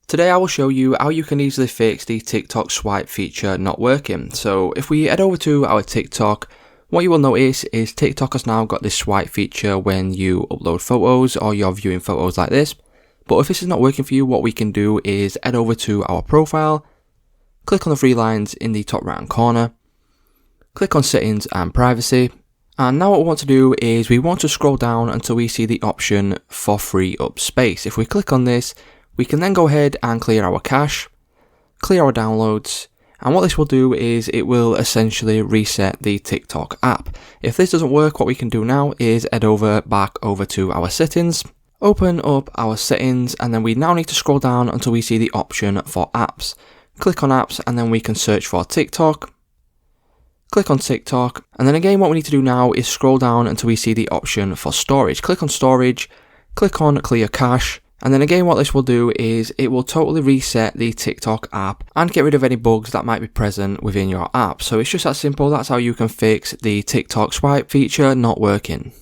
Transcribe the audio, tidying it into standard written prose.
Today I will show you how you can easily fix the TikTok swipe feature not working. So if we head over to our TikTok, what you will notice is TikTok has now got this swipe feature when you upload photos or you're viewing photos like this. But if this is not working for you, what we can do is head over to our profile, click on the three lines in the top right hand corner, click on settings and privacy. And now what we want to do is we want to scroll down until we see the option for free up space. If we click on this, we can then go ahead and clear our cache, clear our downloads, and what this will do is it will essentially reset the TikTok app. If this doesn't work, what we can do now is head back over to our settings, open up our settings, and then we now need to scroll down until we see the option for apps. Click on apps and then we can search for TikTok. Click on TikTok, and then again what we need to do now is scroll down until we see the option for storage. Click on storage, click on clear cache, and then again what this will do is it will totally reset the TikTok app and get rid of any bugs that might be present within your app. So it's just that simple. That's how you can fix the TikTok swipe feature not working.